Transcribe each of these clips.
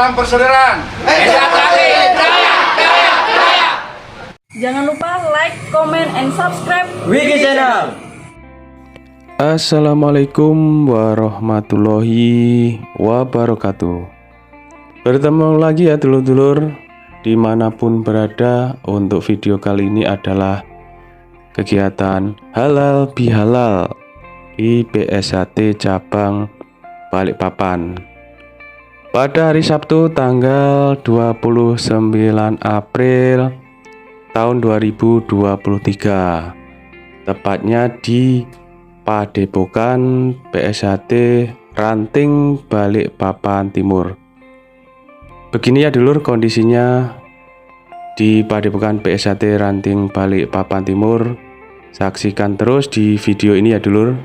Salam persaudaraan. Jangan lupa like, comment, and subscribe Wiki Channel. Assalamualaikum warahmatullahi wabarakatuh. Bertemu lagi ya dulur-dulur, dimanapun berada. Untuk video kali ini adalah kegiatan halal bihalal di PSHT cabang Balikpapan pada hari Sabtu tanggal 29 April tahun 2023, tepatnya di Padepokan PSHT Ranting Balikpapan Timur. Begini ya dulur kondisinya di Padepokan PSHT Ranting Balikpapan Timur. Saksikan terus di video ini ya dulur.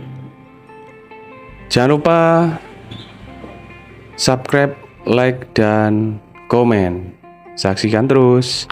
Jangan lupa subscribe, like, dan komen. Saksikan terus.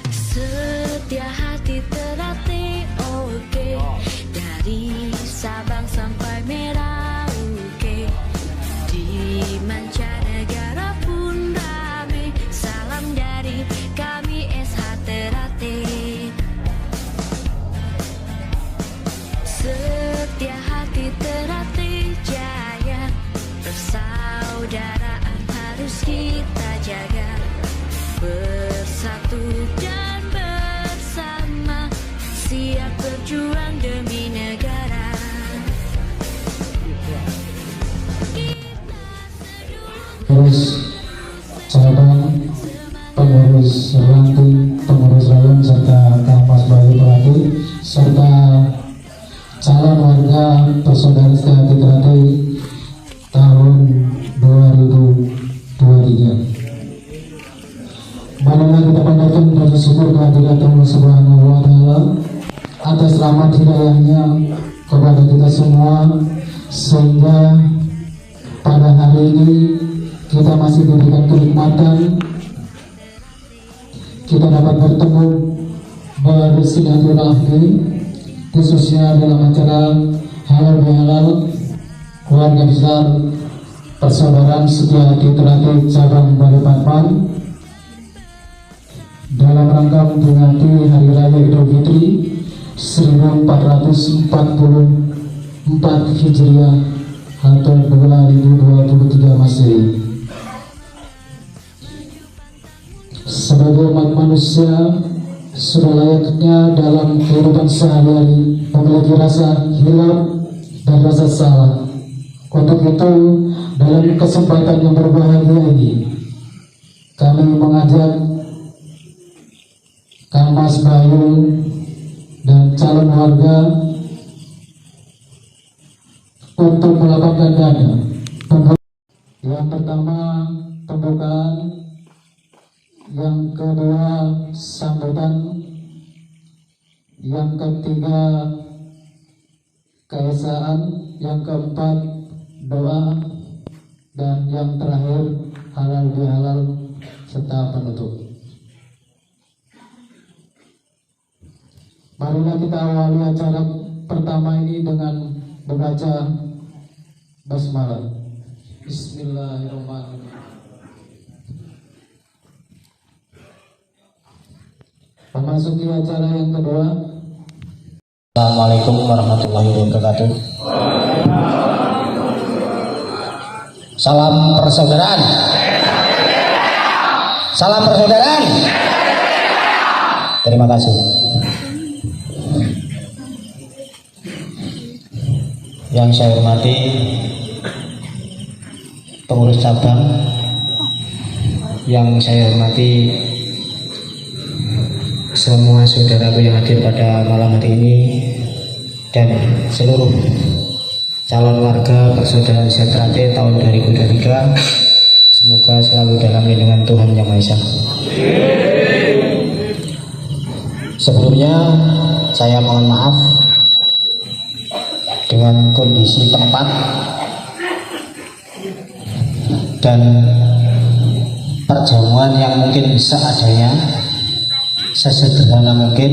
Setia hati terlatih oke, dari Sabang sampai Merauke, di mancanegara pun rame. Salam dari kami SH Terlatih. Setia hati terlatih jaya, persaudaraan harus kita jaga, bersatu dan bersama, siap berjuang demi negara. Pengurus cabang, pengurus ranting, pengurus rayong serta Kampas Balikpapan, serta calon warga persaudaraan Sehati Terlatih tahun 2023. Marilah kita panjatkan puji syukur kehadirat Allah Subhanahu wa Ta'ala atas rahmat hidayahnya kepada kita semua, sehingga pada hari ini kita masih diberikan kenikmatan, kita dapat bertemu, bersilaturahmi, khususnya dalam acara halal bihalal keluarga besar persaudaraan Setia Hati Terlatih cabang Balikpapan dalam rangka memperingati Hari Raya Idul Fitri 1444 Hijriah atau 2023 Masehi. manusia sudah layaknya dalam kehidupan sehari-hari memiliki rasa hilaf dan rasa salah. Untuk itu, dalam kesempatan yang berbahagia ini, kami mengajak Kang Mas Bayu dan calon warga untuk melapangkan dada. Yang pertama pembukaan, yang kedua sambutan, yang ketiga keesaan, yang keempat doa, dan yang terakhir halal bihalal serta penutup. Marilah kita awali acara pertama ini dengan membaca basmalah. Bismillahirrahmanirrahim. Memasuki acara yang kedua. Assalamualaikum warahmatullahi wabarakatuh. Salam persaudaraan. Salam persaudaraan. Terima kasih. Yang saya hormati pengurus cabang, yang saya hormati semua saudaraku yang hadir pada malam hari ini, dan seluruh calon warga Persaudaraan Sejahtera tahun 2023, semoga selalu dalam lindungan Tuhan Yang Maha Esa. Sebelumnya saya mohon maaf dengan kondisi tempat dan perjamuan yang mungkin seadanya, sesederhana mungkin,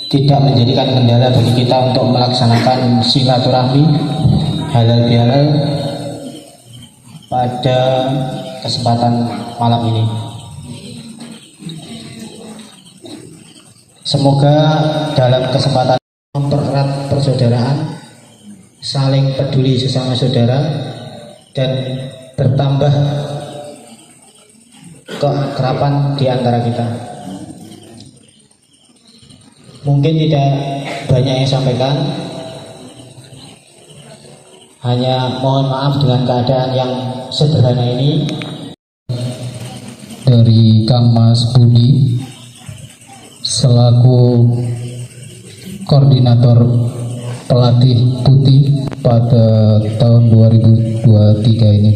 tidak menjadikan kendala bagi kita untuk melaksanakan silaturahmi halal bihalal pada kesempatan malam ini. Semoga dalam kesempatan mempererat persaudaraan, saling peduli sesama saudara, dan bertambah keakraban di antara kita. Mungkin tidak banyak yang sampaikan, hanya mohon maaf dengan keadaan yang sederhana ini. Dari Kang Mas Budi selaku koordinator pelatih putih pada tahun 2023 ini.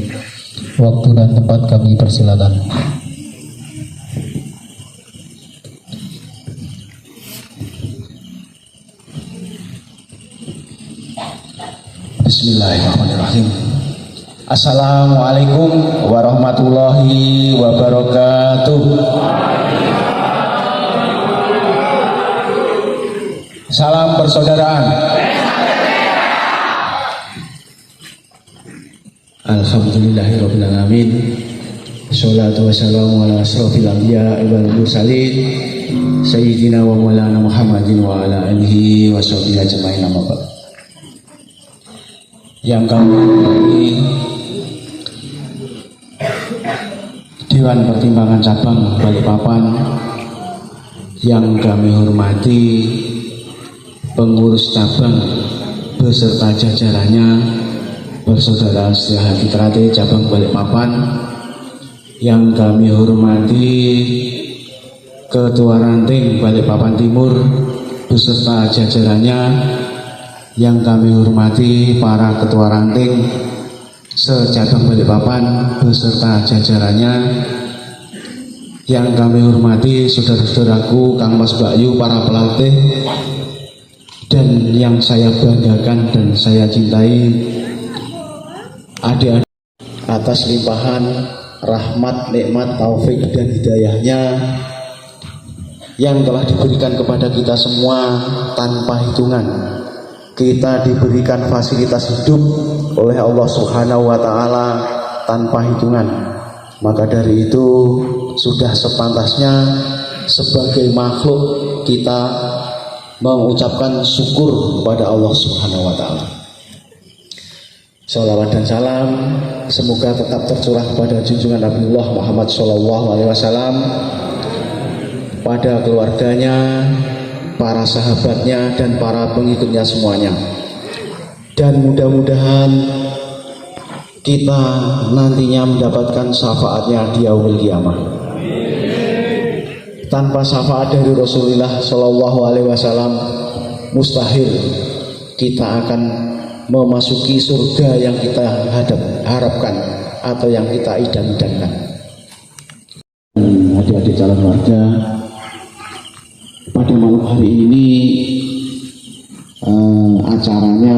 Waktu dan tempat kami persilakan. Bismillahirrahmanirrahim. Assalamualaikum warahmatullahi wabarakatuh. Salam persaudaraan. Alhamdulillahirabbil alamin. Sholatu wassalamu ala asrofil anbiya wal mursalin sayyidina wa maulana Muhammadin wa ala alihi wa sahbihi ajmain. Amma ba'd. Yang kami hormati Dewan Pertimbangan Cabang Balikpapan, yang kami hormati pengurus cabang beserta jajarannya Persaudaraan Sejahtera Cabang Balikpapan, yang kami hormati Ketua Ranting Balikpapan Timur beserta jajarannya, yang kami hormati para ketua ranting se-cabang Balikpapan beserta jajarannya, yang kami hormati saudara-saudaraku Kang Mas Bayu, para pelatih, dan yang saya banggakan dan saya cintai adik-adik, atas limpahan rahmat, nikmat, taufik dan hidayahnya yang telah diberikan kepada kita semua tanpa hitungan. Kita diberikan fasilitas hidup oleh Allah Subhanahu wa Ta'ala tanpa hitungan. Maka dari itu sudah sepantasnya sebagai makhluk kita mengucapkan syukur kepada Allah Subhanahu wa Ta'ala. Salawat dan salam semoga tetap tercurah pada junjungan Nabiullah Muhammad SAW, pada keluarganya, para sahabatnya, dan para pengikutnya semuanya. Dan mudah-mudahan kita nantinya mendapatkan syafaatnya di yaumil qiyamah. Tanpa syafaat dari Rasulullah Shallallahu Alaihi Wasallam, mustahil kita akan memasuki surga yang kita harapkan atau yang kita idam-idamkan. Adik-adik calon warga, pada malam hari ini acaranya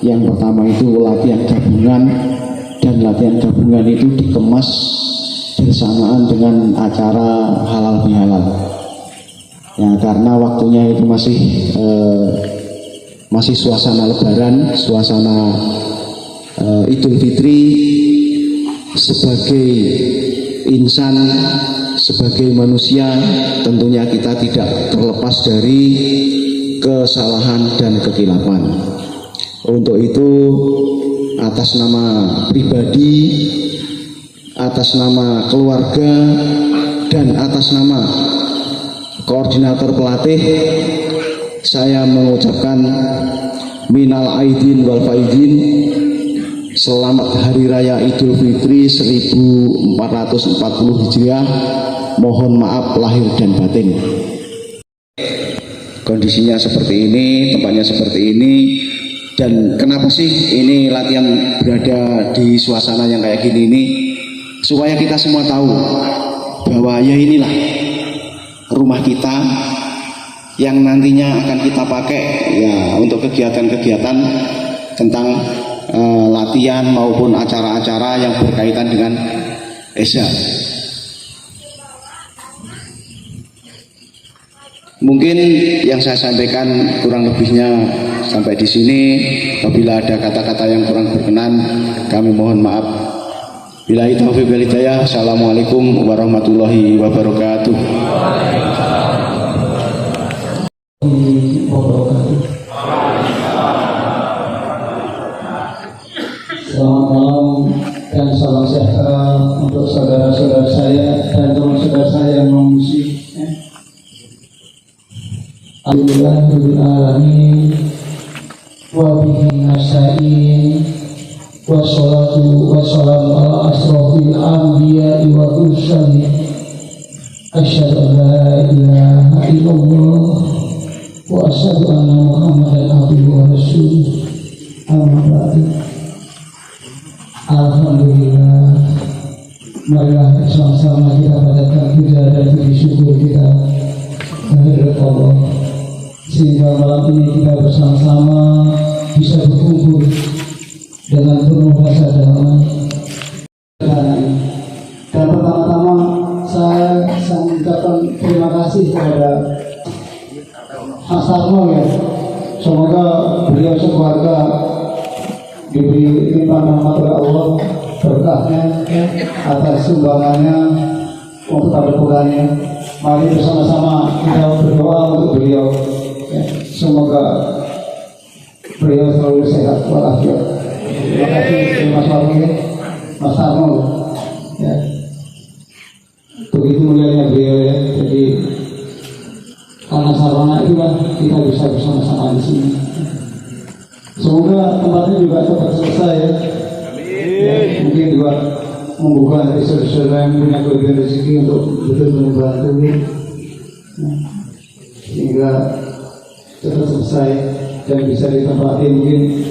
yang pertama itu latihan gabungan, dan latihan gabungan itu dikemas bersamaan dengan acara halal bihalal ya, karena waktunya itu masih suasana lebaran, suasana Idul Fitri. Sebagai insan, sebagai manusia, tentunya kita tidak terlepas dari kesalahan dan kekhilafan. Untuk itu, atas nama pribadi, atas nama keluarga, dan atas nama koordinator pelatih, saya mengucapkan minal aidin wal faidin, selamat Hari Raya Idul Fitri 1440 Hijriah. Mohon maaf lahir dan batin. Kondisinya seperti ini, tempatnya seperti ini. Dan kenapa sih ini latihan berada di suasana yang kayak gini ini? Supaya kita semua tahu bahwa ya inilah rumah kita yang nantinya akan kita pakai ya untuk kegiatan-kegiatan tentang latihan maupun acara-acara yang berkaitan dengan Esa. Mungkin yang saya sampaikan kurang lebihnya sampai di sini. Apabila ada kata-kata yang kurang berkenan, kami mohon maaf. Billahi taufiq wal hidayah. Assalamualaikum warahmatullahi wabarakatuh. Selamat malam dan salam sejahtera untuk saudara-saudara saya dan teman saudara saya yang mengungsi. Alhamdulillahirabbil alamin wa bihi nasta'in wassalatu wassalamu ala asrofil anbiya'i wa mursalin. Asyhadu an la ilaha illallah wa asyhadu anna Muhammadan abduhu wa rasuluh. Amma ba'du. Alhamdulillah, marilah bersama-sama kita panjatkan puja dan puji syukur kita kehadirat Allah, sehingga malam ini kita bersama-sama bisa berkumpul dengan penuh rasa damai. Dan pertama-tama saya mengucapkan terima kasih kepada Mas Tarno ya. Semoga beliau sekeluarga diberi limpahan rahmat oleh Allah, berkahnya atas sumbangannya untuk padepokannya. Mari bersama-sama kita berdoa untuk beliau. Semoga beliau selalu sehat walafiat. Terima kasih Mas Warmi, Mas Tarno. Ya. Begitu mulianya beliau ya. Jadi karena sarana itulah kita bisa bersama-sama di sini. Semoga tempatnya juga cepat selesai ya. Ya, mungkin juga membuka dari saudara yang punya kelebihan rezeki untuk betul-betul membantu ya, sehingga cepat selesai dan bisa ditempati, mungkin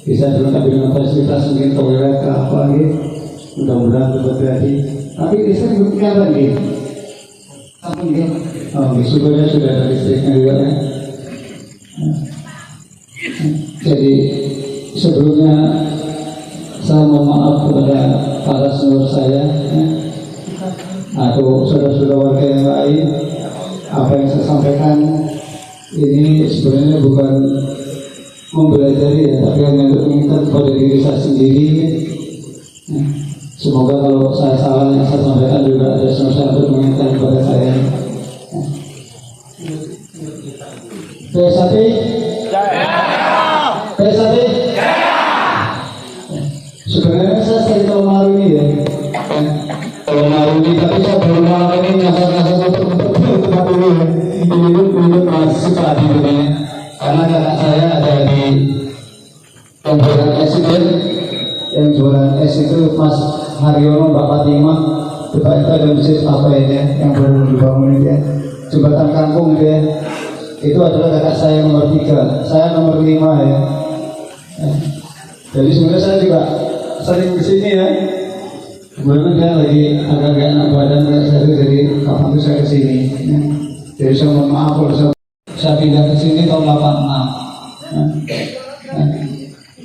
bisa dilengkapi dengan fasilitas, mungkin toilet ke apa gitu. Mudah-mudahan cepat jadi. Tapi listrik juga apa nih? Apa nih? Oh, syukurnya sudah ada listriknya juga ya. Jadi sebelumnya saya mohon maaf kepada para senior saya atau saudara-saudara warga yang lain. Apa yang saya sampaikan ini sebenarnya bukan mempelajari ya, tapi hanya untuk mengingat kepada diri saya sendiri. Semoga kalau saya salah yang saya sampaikan juga ada semacam untuk mengingatkan kepada saya. PSAP PSAP sebenarnya saya sering tahun lalu ini ya, tahun lalu ini, tapi saya baru malam ini ngasar-ngasar untuk situ Mas Haryono, Mbak Fatimah, itu ada masjid apa ini ya, yang baru dibangun ini ya, jembatan kampung itu ya. Itu adalah kakak saya nomor 3, saya nomor 5 ya. Jadi sebenarnya saya juga sering kesini ya. Kemudian dia lagi agak-agak enak badan, saya jadi kapan itu saya kesini ya. Jadi saya mohon maaf kalau saya pindah ke sini tahun 86 ya.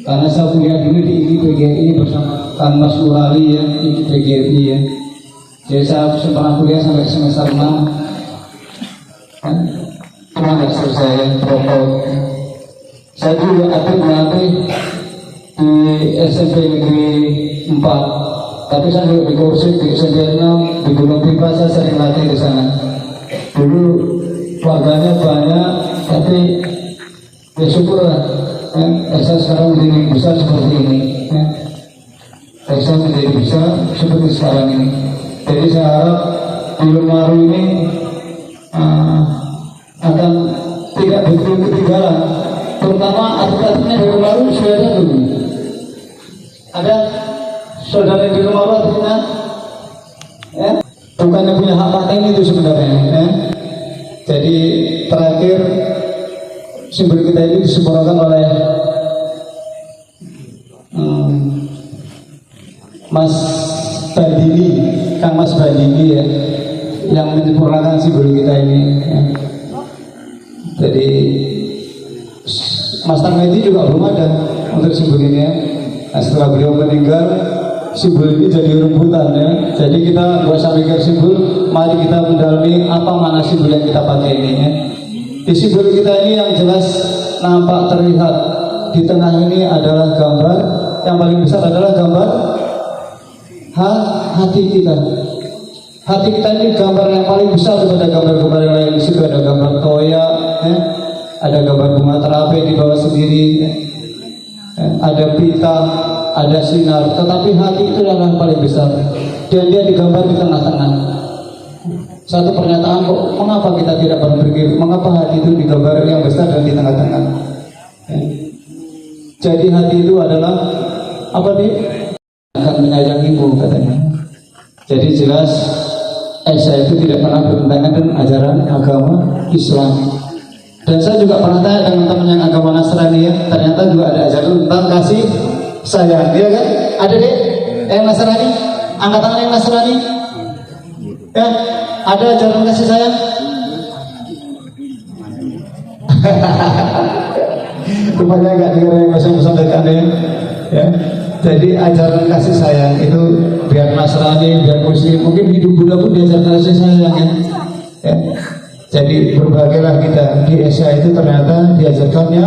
Karena saya kuliah dulu di PGRI bersama Kang Mas Nurali ya, di PGRI ya. Jadi saya pernah kuliah sampai semester 6 ya. Pernah nggak selesai ya, drop-out. Saya juga aktif melatih di SMP Negeri 4, tapi saya juga di kursi di SMP 6, di Gunung Pipa saya sering latih di sana. Dulu warganya banyak, tapi ya syukurlah ya, saya sekarang menjadi besar seperti ini ya. Saya menjadi besar seperti sekarang ini. Jadi saya harap di Lumaru ini akan tidak begitu ketinggalan, terutama atlet-atletnya di Lumaru sudah ada dulu. Ada saudara di Lumaru atletnya ya? Bukannya punya hak paten itu sebenarnya ya. Jadi terakhir simbol kita ini disempurnakan oleh Mas Bandini, Kang Mas Bandini ya, yang menyempurnakan simbol kita ini ya. Jadi Mas Tarmedi juga belum ada untuk simbol ini ya. Nah, setelah beliau meninggal, simbol ini jadi rebutan ya. Jadi kita gak usah mikir simbol, mari kita mendalami apa mana simbol yang kita pakai ini ya. Di simbol kita ini yang jelas nampak terlihat di tengah ini adalah gambar, yang paling besar adalah gambar hati kita. Hati kita ini gambar yang paling besar daripada gambar-gambar yang lain. Di situ ada gambar toya, ya. Ada gambar bunga terapi di bawah sendiri, ya. Ada pita, ada sinar. Tetapi hati itu adalah yang paling besar, dan dia digambar di tengah-tengah. Satu pernyataan kok, mengapa kita tidak berpikir, mengapa hati itu digambar yang besar dan di tengah-tengah? Ya. Jadi hati itu adalah apa dia? Akan menyayangimu katanya. Jadi jelas saya itu tidak pernah bertentangan dengan ajaran agama Islam. Dan saya juga pernah tanya dengan teman yang agama Nasrani ya, ternyata juga ada ajaran tentang kasih sayang, ya kan? Ada deh yang Nasrani, angkat tangan yang Nasrani, ya ada ajaran kasih sayang. Rupanya nggak dengar yang pesan-pesan ya. Jadi ajaran kasih sayang itu biar Nasrani, biar Muslim, mungkin hidup Buddha pun diajarkan kasih sayang ya. Jadi berbagailah kita di Asia itu ternyata diajarkannya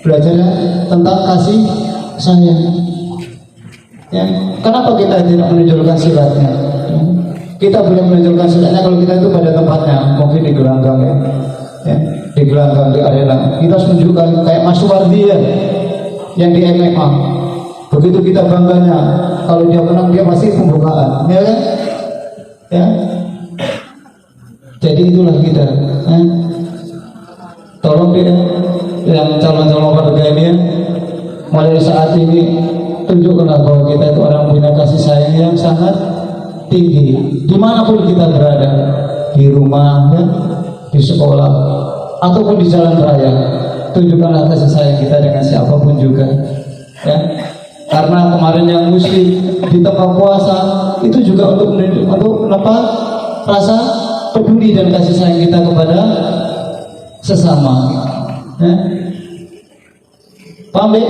belajar tentang kasih sayang. Ya. Kenapa kita tidak menunjukkan silatnya? Ya. Kita boleh menunjukkan silatnya kalau kita itu pada tempatnya, mungkin di gelanggang ya. Ya. Di gelanggang di arena kita harus menunjukkan kayak Mas Suwardi ya, yang di MMA. Begitu kita bangganya, kalau dia menang dia masih pembukaan, ya kan? Ya. Jadi itulah kita. Tolong dia, yang calon-calon warga ini, mulai saat ini tunjukkanlah bahwa kita itu orang punya kasih sayang yang sangat tinggi. Dimanapun kita berada, di rumah, ya, di sekolah, ataupun di jalan raya, tunjukkanlah kasih sayang kita dengan siapapun juga. Ya. Karena kemarin yang Muslim di tempat puasa itu juga untuk apa? Rasa peduli dan kasih sayang kita kepada sesama. Paham deh?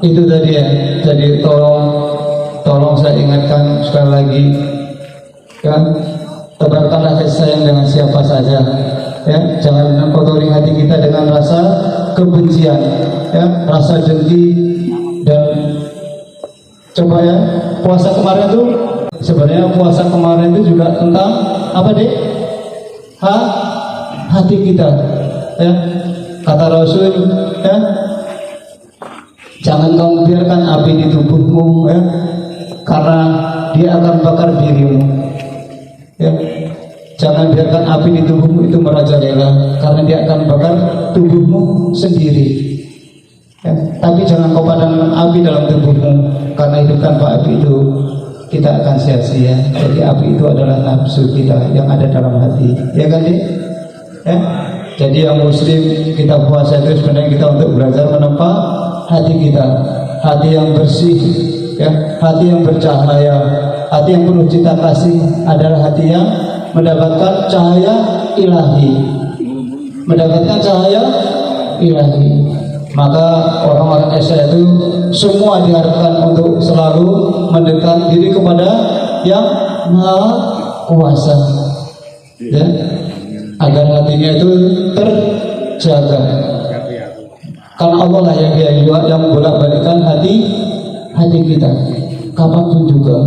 Itu tadi ya. Jadi tolong saya ingatkan sekali lagi, kan? Tebarkanlah kasih sayang dengan siapa saja. Ya, jangan kotori hati kita dengan rasa kebencian, ya, rasa dengki. Dan coba ya, puasa kemarin itu sebenarnya puasa kemarin itu juga tentang apa deh? Hati kita, ya. Kata Rasul, ya, jangan kamu biarkan api di tubuhmu, ya, karena dia akan bakar dirimu, ya. Jangan biarkan api di tubuhmu itu merajalela, karena dia akan bakar tubuhmu sendiri. Ya, tapi jangan kau padamkan api dalam tubuhmu, karena hidup tanpa api itu kita akan sia-sia. Jadi api itu adalah nafsu kita yang ada dalam hati, ya kan Dik? Ya? Jadi yang muslim kita puasa itu sebenarnya kita untuk belajar menempa hati kita, hati yang bersih, ya, hati yang bercahaya, hati yang penuh cinta kasih adalah hati yang mendapatkan cahaya ilahi, mendapatkan cahaya ilahi. Maka orang-orang Esa itu semua diharapkan untuk selalu mendekat diri kepada yang Maha Kuasa, ya, agar hatinya itu terjaga. Karena Allah lah yang bolak-balikkan hati kita kapanpun juga.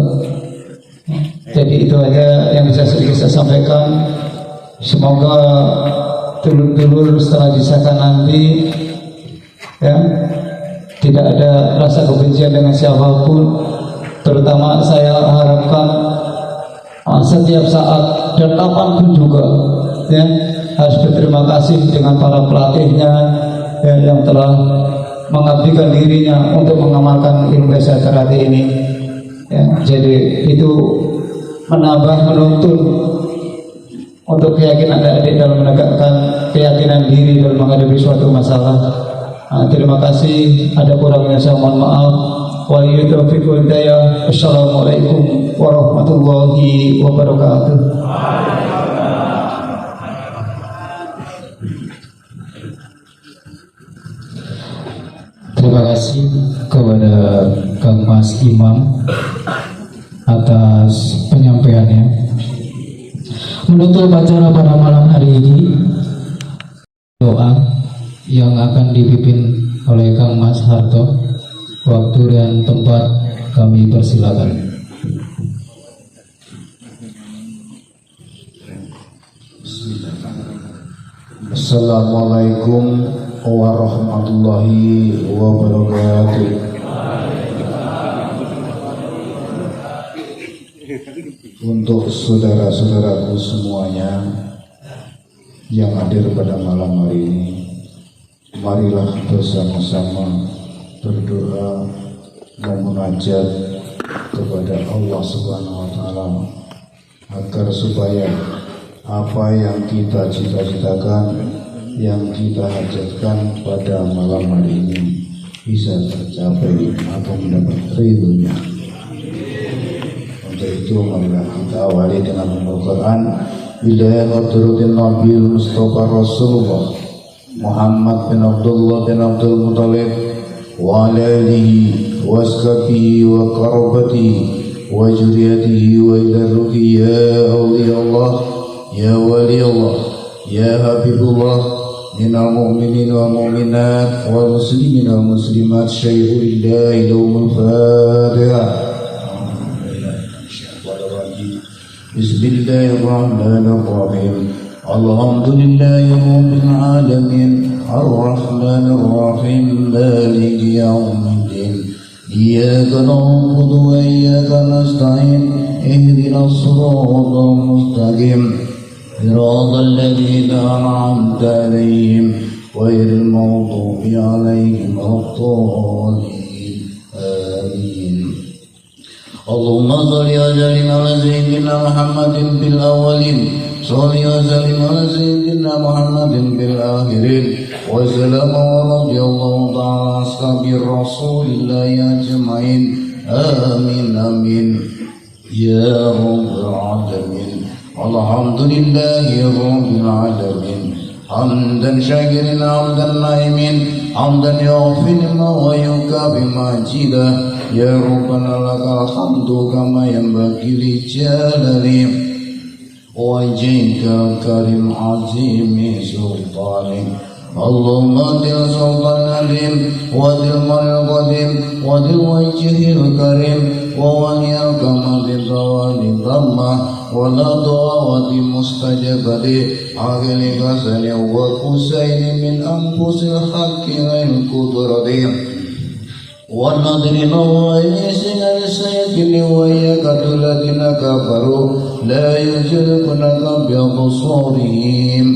Jadi itu aja yang bisa saya sampaikan. Semoga dulur-dulur setelah disahkan nanti, ya, tidak ada rasa kebencian dengan siapapun. Terutama saya harapkan setiap saat dan kapanpun juga, ya, harus berterima kasih dengan para pelatihnya, ya, yang telah mengabdikan dirinya untuk mengamalkan ilmu kesehatan hati ini, ya. Jadi itu menambah, menuntun untuk keyakinan adik-adik dalam menegakkan keyakinan diri dalam menghadapi suatu masalah. Terima kasih. Ada kurangnya saya mohon maaf. Wabillahi taufiq wal hidayah. Assalamualaikum warahmatullahi wabarakatuh. Terima kasih kepada Kang Mas Imam atas penyampaiannya. Menutup acara pada malam hari ini, doa yang akan dipimpin oleh Kang Mas Harto. Waktu dan tempat kami persilakan. Assalamualaikum warahmatullahi wabarakatuh. Untuk saudara-saudaraku semuanya yang hadir pada malam hari ini, marilah bersama-sama berdoa memunajat kepada Allah Subhanahu wa taala agar supaya apa yang kita cita-citakan, yang kita hajatkan pada malam hari ini bisa tercapai atau mendapat ridhonya. Untuk itu marilah kita awali dengan Al-Quran. Bidaya Qaduruddin Nabi Mustafa Rasulullah Muhammad bin Abdullah bin Abdul Muttalib wa ala alihi wa ashabihi wa qarabatihi wa juriyatihi wa idarruki ya awliyallah ya waliyallah ya habibullah minal mu'minin wal mu'minat wal muslimin wal muslimat syai'ulillahi lawmul fatihah. Bismillahirrahmanirrahim. Alhamdulillahi rabbil alamin arrahmanir rahim maliki yaumiddin iyyaka na'budu wa iyyaka nasta'in ihdinas siratal mustaqim siratal ladzina an'amta 'alaihim ghairil maghdubi 'alaihim waladdallin. Amin. Allahumma shalli ala sayyidina Muhammadin bil awwalin, shalli wa sallim ala sayyidina Muhammadin bil akhirin, wa sallam wa radiyallahu ta'ala ashabi rasulillahi ajma'in. Amin amin ya rabbal alamin. Alhamdulillahi rabbil alamin. Hamdan syakirin, hamdan naimin, hamdan yaghfir ma wa yukafi majidah. Ya Rabbana lakal hamdu kama yanbaghi li jalali wajhika karim azimi sultanik. Allahumma dil sultan alim wa dil mal qadim wa dil wajhil karim wa waliyal kamadil zawali dhamma wa la dawati mustajabati aghili kasani wa kusaini min anfusil haqqi ghail kudratim wa nadrina wa inisina lisayakini wa yakatu ladina kafaru la yujirkunaka biabusarihim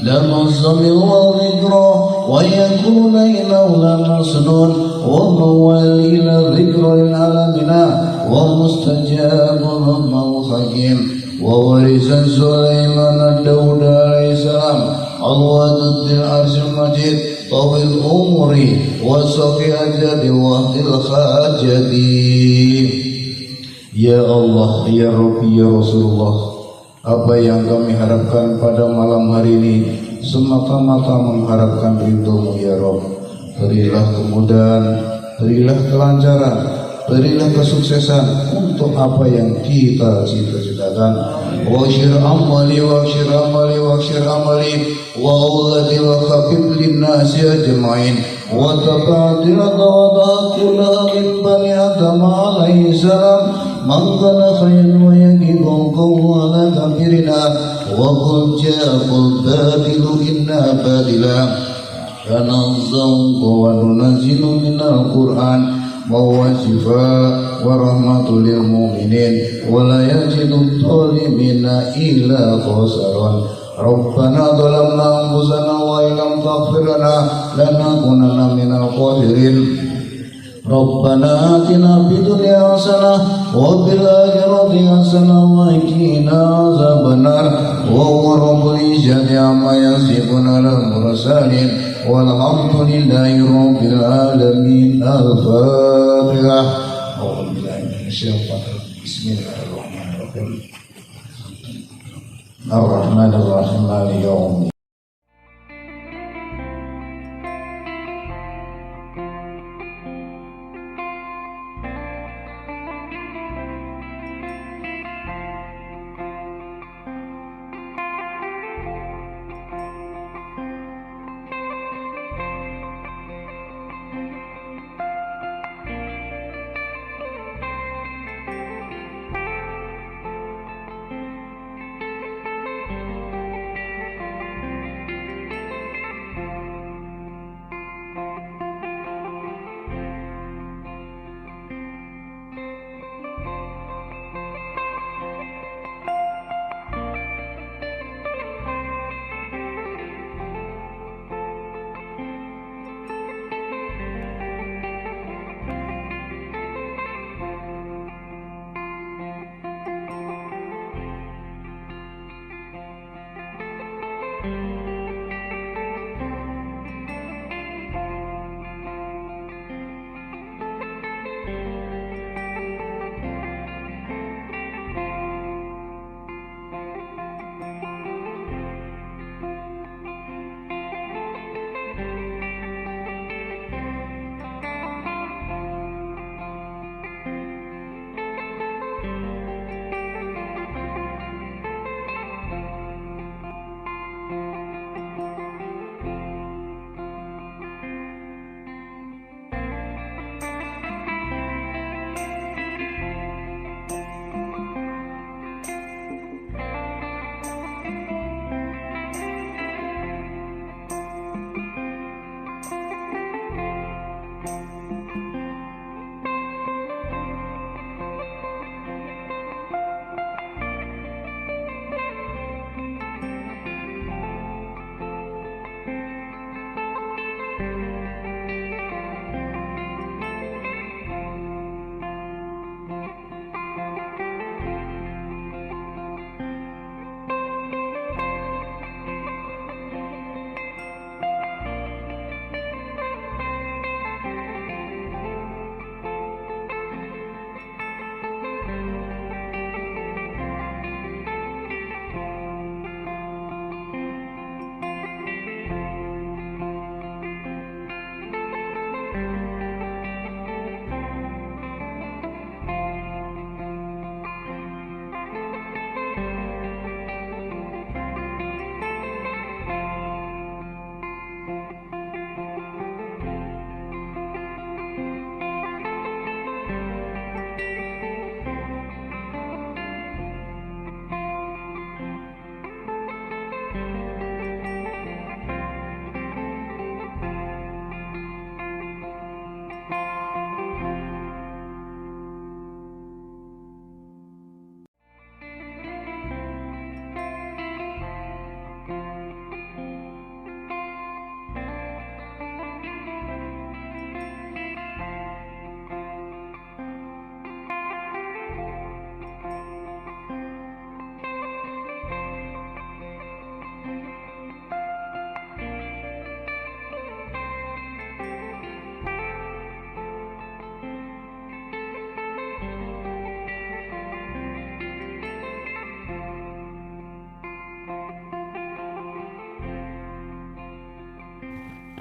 لما سمع ذكرى ويكون إنه لمسنون وهو إلى ذكر العالمين ومستجاب ربه حكيم وورث سليمان داود عليه السلام الواد العرش المجيد طويل الأمر وسقي أجد وقت الحاجة. Ya Allah, Ya Rabbi, Ya Rasulullah, apa yang kami harapkan pada malam hari ini semata-mata mengharapkan ridho-Mu ya Rabb. Berilah kemudahan, berilah kelancaran, berilah kesuksesan untuk apa yang kita cita-citakan. Wasyir amali, wasyir amali, wasyir amali, wa auladi wa khafid linnasi ajma'in, wa tafadil tawadakula min bani Adam alaihi salam, man kana khayran wa yaqidu qawla kafirina, wa qul ja'al badilu inna badila, kanazzaw wa nunazzilu minal Qur'an mawasifah wa rahmatul lil mu'minin wa la yajidu dhalimina illa khasran. Rabbana dhalamna anfusana wa illam taghfir lana lanakunanna minal khasirin. Rabbana atina fid dunya hasanah wa fil akhirati hasanah wa qina azabannar. Wa rabbul izzati amma yasifun al mursalin walhamdulillahi rabbil alamin. Al-Fatihah. A'udzu billahi minasyaitonir rajim. Bismillahirrahmanirrahim. Ar-Rahmanir Rahim Maliki yaumiddin.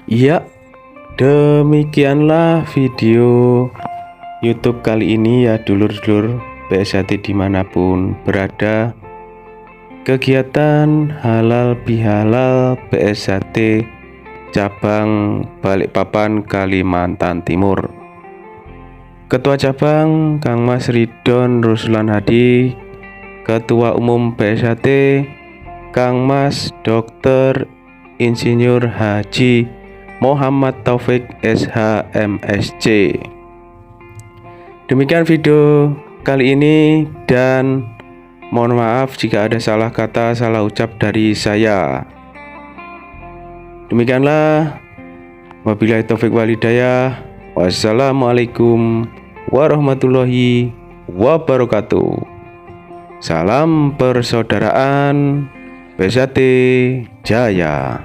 Ya, demikianlah video YouTube kali ini ya dulur-dulur PSHT dimanapun berada. Kegiatan halal bihalal PSHT cabang Balikpapan Kalimantan Timur. Ketua cabang Kang Mas Ridon Ruslan Hadi, Ketua Umum PSHT Kang Mas Dr. Insinyur Haji Muhammad Taufik SH MSc. Demikian video kali ini dan mohon maaf jika ada salah kata, salah ucap dari saya. Demikianlah, wabillahi taufik walhidayah. Wassalamualaikum warahmatullahi wabarakatuh. Salam persaudaraan PSHT Jaya.